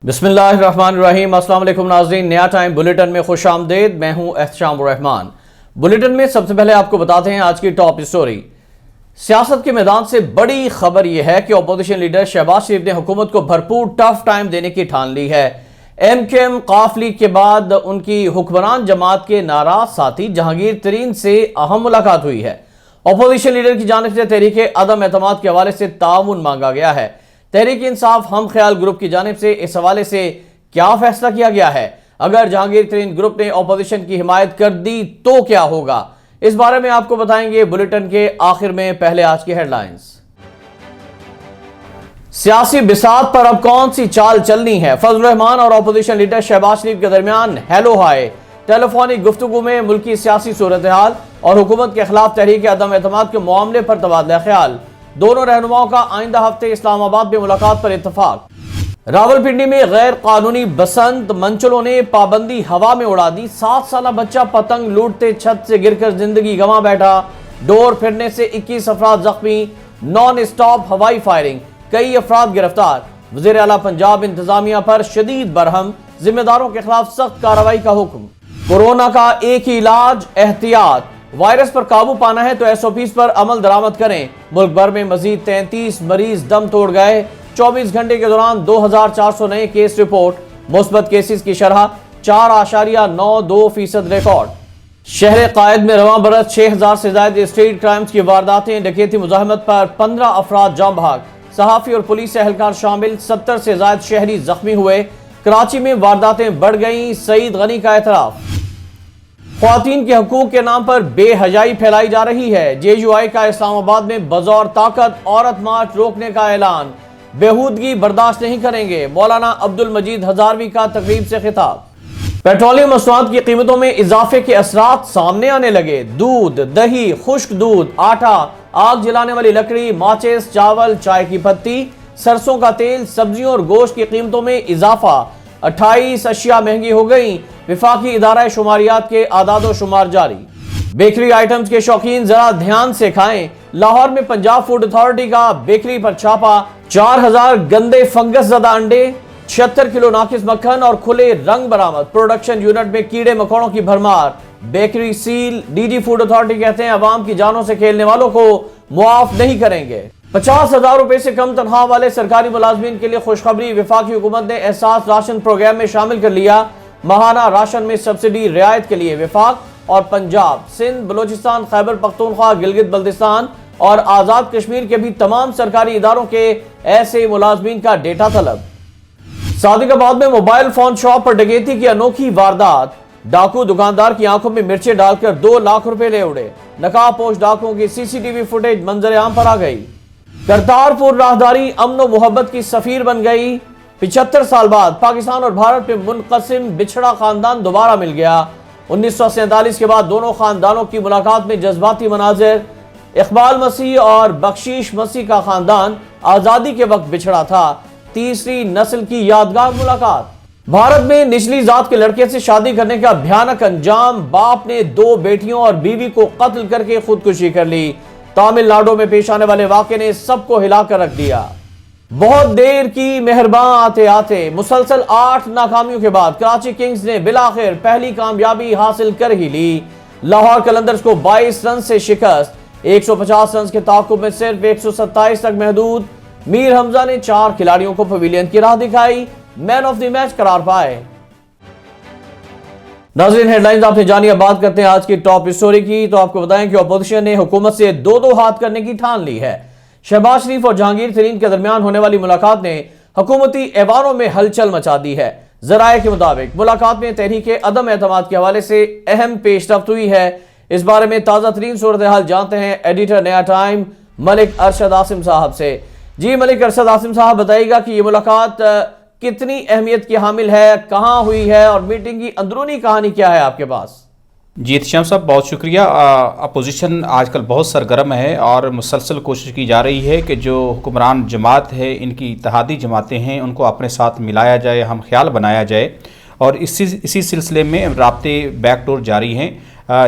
बिस्मिल्लाहिर्रहमानिर्रहीम। अस्सलाम वालेकुम नाज़रीन, नया टाइम बुलेटिन में खुश आमदेद। मैं हूं एहतशाम रहमान। बुलेटिन में सबसे पहले आपको बताते हैं आज की टॉप स्टोरी। सियासत के मैदान से बड़ी खबर यह है कि अपोजिशन लीडर शहबाज शरीफ ने हुकूमत को भरपूर टफ टाइम देने की ठान ली है। एमकेएम काफ लीग के बाद उनकी हुक्मरान जमात के नाराज साथी जहांगीर तरीन से अहम मुलाकात हुई है। अपोजिशन लीडर की जानिब से तहरीक अदम एतमाद के हवाले से ताउन मांगा गया है। तहरीक इंसाफ हम ख्याल ग्रुप की जानिब से इस हवाले से क्या फैसला किया गया है? अगर जहांगीर तरीन ग्रुप ने अपोजिशन की हिमायत कर दी तो क्या होगा? इस बारे में आपको बताएंगे बुलेटिन के आखिर में। पहले आज की हेडलाइंस। सियासी बिसात पर अब कौन सी चाल चलनी है? फजल रहमान और अपोजिशन लीडर शहबाज शरीफ के दरमियान हेलो हाय। टेलीफोनिक गुफ्तगू में मुल्की सियासी सूरत हाल और हुकूमत के खिलाफ तहरीक अदम एतमाद के मामले पर तबादला ख्याल। दोनों रहनुमाओं का आइंदा हफ्ते इस्लामाबाद में मुलाकात पर इत्तफाक। रावलपिंडी में गैर कानूनी बसंत मंचलों ने पाबंदी हवा में उड़ा दी। 7 साल बच्चा पतंग लूटते छत से गिरकर जिंदगी गंवा बैठा। डोर फिरने से 21 अफराद जख्मी। नॉन स्टॉप हवाई फायरिंग, कई अफराद गिरफ्तार। वज़ीर आला पंजाब इंतजामिया पर शदीद बरहम, जिम्मेदारों के खिलाफ सख्त कार्रवाई का हुक्म। कोरोना का एक ही इलाज एहतियात। वायरस पर काबू पाना है तो एसओपीज पर अमल दरामद करें। मुल्क भर में मजीद 33 मरीज दम तोड़ गए। 24 घंटे के दौरान 2400 नए केस रिपोर्ट। मुस्बत केसेस की शरह 4.92% रिकॉर्ड। शहर कायद में रवां बरस 6000 से ज्यादा स्ट्रीट क्राइम्स की वारदातें। डकैती मुजाहमत पर 15 अफराद जाम भाग। सहाफी और पुलिस एहलकार शामिल 70 से ज्यादा शहरी जख्मी हुए। कराची में वारदातें बढ़ गईं, सईद गनी का एतराफ। ख्वातीन के हकूक के नाम पर बेहयाई फैलाई जा रही है। जेयूआई का इस्लामाबाद में बजौर ताकत औरत मार्च रोकने का ऐलान। बेहूदगी बर्दाश्त नहीं करेंगे। मौलाना अब्दुल मजीद हजारवी का तकरीब से खिताब। पेट्रोलियम मसनूआत की कीमतों में इजाफे के असरात सामने आने लगे। दूध, दही, खुश्क दूध, आटा, आग जलाने वाली लकड़ी, माचिस, चावल, चाय की पत्ती, सरसों का तेल, सब्जियों और गोश्त की कीमतों में इजाफा। 28 अशिया महंगी हो गई। विफाकी इदारा शुमारियात के आदादो शुमार जारी। बेकरी आइटम्स के शौकीन जरा ध्यान से खाएं। लाहौर में पंजाब फूड अथॉरिटी का बेकरी पर छापा। 4000 गंदे फंगस ज़दा अंडे, 76 किलो नाकिस मक्खन और खुले रंग बरामद। प्रोडक्शन यूनिट में कीड़े मकोड़ों की भरमार। Bakery seal. DG food authority कहते हैं अवाम की जानों से खेलने वालों को मुआफ नहीं करेंगे। 50,000 रुपए से कम तनख्वाह वाले सरकारी मुलाजमीन के लिए खुशखबरी। वफाकी हुकूमत ने एहसास राशन प्रोग्राम में शामिल कर लिया। माहाना राशन में सब्सिडी रियायत के लिए वफाक और पंजाब, सिंध, बलोचिस्तान, खैबर पख्तूनख्वा, गिलगित बल्तिस्तान और आजाद कश्मीर के भी तमाम सरकारी इदारों के ऐसे मुलाजमीन का डेटा तलब। सादिकाबाद में मोबाइल फोन शॉप पर डकैती की अनोखी वारदात। डाकू दुकानदार की आंखों में मिर्चें डालकर 2 लाख रुपए ले उड़े। नकाबपोश डाकुओं की सीसीटीवी फुटेज मंजर आम पर आ गई। करतारपुर राहदारी अमन व मोहब्बत की सफीर बन गई। 75 साल बाद पाकिस्तान और भारत में मुनक़सिम बिछड़ा खानदान दोबारा मिल गया। 1947 के बाद दोनों खानदानों की मुलाकात में जज्बाती मनाजिर। इकबाल मसीह और बख्शीश मसीह का खानदान आजादी के वक्त बिछड़ा था। तीसरी नस्ल की यादगार मुलाकात। भारत में निचली जात के लड़के से शादी करने का भयानक अंजाम। बाप ने 2 बेटियों और बीवी को कत्ल करके खुदकुशी कर ली। तमिलनाडु में पेश आने वाले वाक़े ने सबको हिलाकर रख दिया। बहुत देर की मेहरबान आते आते मुसलसल 8 नाकामियों के बाद कराची किंग्स ने बिलाखिर पहली कामयाबी हासिल कर ही ली। लाहौर कलंदर्स को 22 रन से शिकस्त। 150 रन के ताक़ुब में सिर्फ 127 तक महदूद। मीर हमजा ने 4 खिलाड़ियों को पवेलियन की राह दिखाई। मैन ऑफ द मैच करार पाए। नाज़रीन, हेडलाइंस आपने जानी। अब बात करते हैं आज की टॉप स्टोरी की। तो आपको बताएं कि अपोजिशन ने हुकूमत से 2-2 हाथ करने की ठान ली है। शहबाज शरीफ और जहांगीर तरीन के दरमियान होने वाली मुलाकात ने हुकूमती ऐवानों में हलचल मचा दी है। जराये के मुताबिक मुलाकात में तहरीक अदम एतमाद के हवाले से अहम पेशरफ्त हुई है। इस बारे में ताज़ा तरीन सूरत हाल जानते हैं एडिटर नया टाइम मलिक अरशद आसिम साहब से। जी मलिक अरशद आसिम साहब, बताइएगा कि ये मुलाकात कितनी अहमियत की हामिल है, कहाँ हुई है और मीटिंग की अंदरूनी कहानी क्या है आपके पास? जी एहतशाम साहब, बहुत शुक्रिया। अपोजिशन आजकल बहुत सरगर्म है और मुसलसल कोशिश की जा रही है कि जो हुक्मरान जमात है, इनकी इत्तेहादी जमातें हैं, उनको अपने साथ मिलाया जाए, हम ख्याल बनाया जाए। और इसी सिलसिले में राब्ते बैकडोर जारी हैं।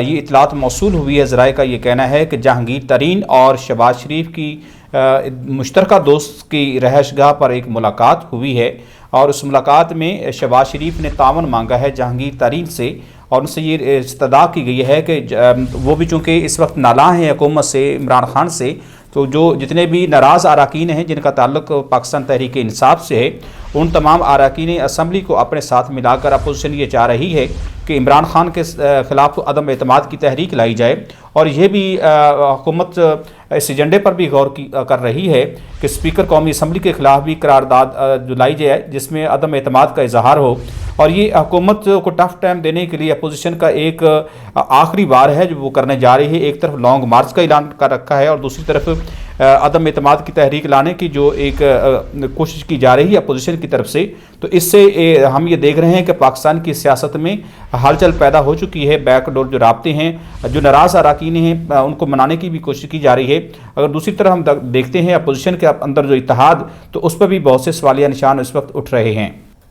ये इतलात मौसूल हुई है। ज़राए का ये कहना है कि जहांगीर तरीन और शहबाज शरीफ की मुश्तरका दोस्त की रहशगाह पर एक मुलाकात हुई है और उस मुलाकात में शहबाज शरीफ ने तावन मांगा है जहांगीर तरीन से और उनसे ये इस्तदा की गई है कि वो भी चूँकि इस वक्त नाला हैं हुकूमत से, इमरान खान से, तो जो जितने भी नाराज़ अरकान हैं जिनका ताल्लुक पाकिस्तान तहरीक इंसाफ से है, उन तमाम अरकान असम्बली को अपने साथ मिलाकर अपोजिशन ये चाह रही है कि इमरान खान के ख़िलाफ़ अदम एतमाद की तहरीक लाई जाए। और यह भी हुकूमत इस एजेंडे पर भी गौर कर रही है कि स्पीकर कौमी असम्बली के ख़िलाफ़ भी करारदाद जो लाई जाए जिसमें अदम एतमाद का इजहार हो। और ये हुकूमत को टफ टाइम देने के लिए अपोजिशन का एक आखिरी बार है जो वो करने जा रही है। एक तरफ लॉन्ग मार्च का ऐलान कर रखा है और दूसरी तरफ अदम एतमाद की तहरीक लाने की जो एक कोशिश की जा रही है अपोजिशन की तरफ से। तो इससे हम ये देख रहे हैं कि पाकिस्तान की सियासत में हलचल पैदा हो चुकी है। बैकडोर जो राब्ते हैं, जो नाराज़ अरकान हैं, उनको मनाने की भी कोशिश की जा रही है। अगर दूसरी तरफ हम देखते हैं अपोजिशन के अंदर जो इत्तेहाद, तो उस पर भी बहुत से सवालिया निशान इस वक्त उठ रहे हैं।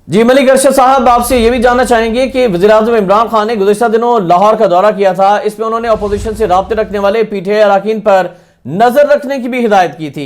जी मलिक अरशद साहब, आपसे ये भी जानना चाहेंगे कि वज़ीर-ए-आज़म इमरान खान ने गुज़िश्ता दिनों लाहौर का दौरा किया था। इसमें उन्होंने अपोजिशन से राब्ते रखने वाले पीटीआई अरकान पर नजर रखने की भी हिदायत की थी।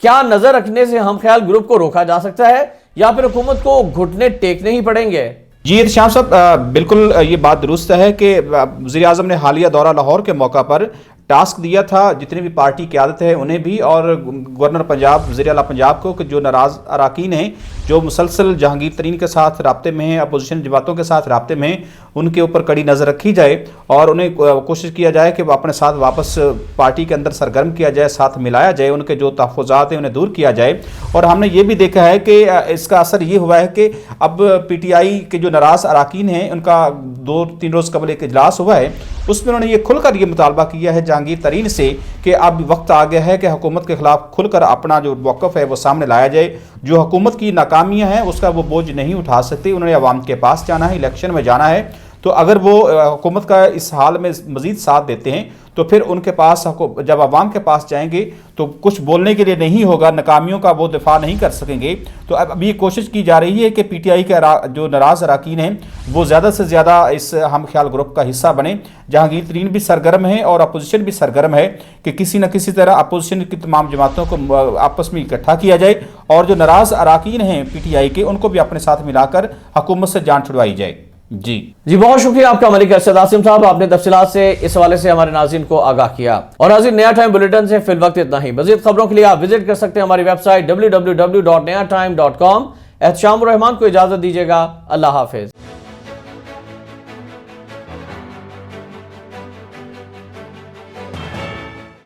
क्या नजर रखने से हम ख्याल ग्रुप को रोका जा सकता है या फिर हुकूमत को घुटने टेकने ही पड़ेंगे? जी इरशाद साहब, बिल्कुल ये बात दुरुस्त है कि वज़ीर-ए-आज़म ने हालिया दौरा लाहौर के मौका पर टास्क दिया था जितनी भी पार्टी क़यादत है उन्हें भी और गवर्नर पंजाब, वज़ीर आला पंजाब को, कि जो नाराज़ अरकान हैं जो मुसलसल जहांगीर तरीन के साथ राब्ते में हैं, अपोजिशन जमातों के साथ राब्ते में हैं, उनके ऊपर कड़ी नज़र रखी जाए और उन्हें कोशिश किया जाए कि वो अपने साथ वापस पार्टी के अंदर सरगर्म किया जाए, साथ मिलाया जाए, उनके जो तहफ़्फ़ुज़ात हैं उन्हें दूर किया जाए। और हमने ये भी देखा है कि इसका असर ये हुआ है कि अब पीटीआई के जो नाराज़ अरकान हैं उनका 2-3 रोज़ कबल एक इजलास हुआ है, उसमें उन्होंने ये खुलकर ये मुतालबा किया है जहांगीर तरीन से कि अब वक्त आ गया है कि हुकूमत के ख़िलाफ़ खुलकर अपना जो मौक़िफ़ है वो सामने लाया जाए। जो हुकूमत की नाकामियाँ हैं उसका वो बोझ नहीं उठा सकती, उन्होंने अवाम के पास जाना है, इलेक्शन में जाना है। तो अगर वो हुकूमत का इस हाल में मज़ीद साथ देते हैं तो फिर उनके पास जब अवाम के पास जाएंगे तो कुछ बोलने के लिए नहीं होगा, नाकामियों का वो दिफा नहीं कर सकेंगे। तो अब ये कोशिश की जा रही है कि पीटीआई के जो नाराज़ अरकान हैं वो ज़्यादा से ज़्यादा इस हम ख्याल ग्रुप का हिस्सा बने। जहांगीर तरीन भी सरगर्म है और अपोजिशन भी सरगर्म है कि किसी न किसी तरह अपोजिशन की तमाम जमातों को आपस में इकट्ठा किया जाए और जो नाराज़ अरकान हैं पीटीआई के उनको भी अपने साथ मिलाकर हुकूमत से जान छुड़वाई जाए। जी बहुत शुक्रिया आपका मलिक अरशद आसिम साहब, आपने तफसीलात से इस हवाले से हमारे नाज़रीन को आगाह किया। और नाज़रीन, नया टाइम बुलेटिन से फिल वक्त इतना ही। मज़ीद खबरों के लिए आप विजिट कर सकते हैं हमारी वेबसाइट www.nayatime.com। एहतशाम रहमान को इजाजत दीजिएगा। अल्लाह हाफिज।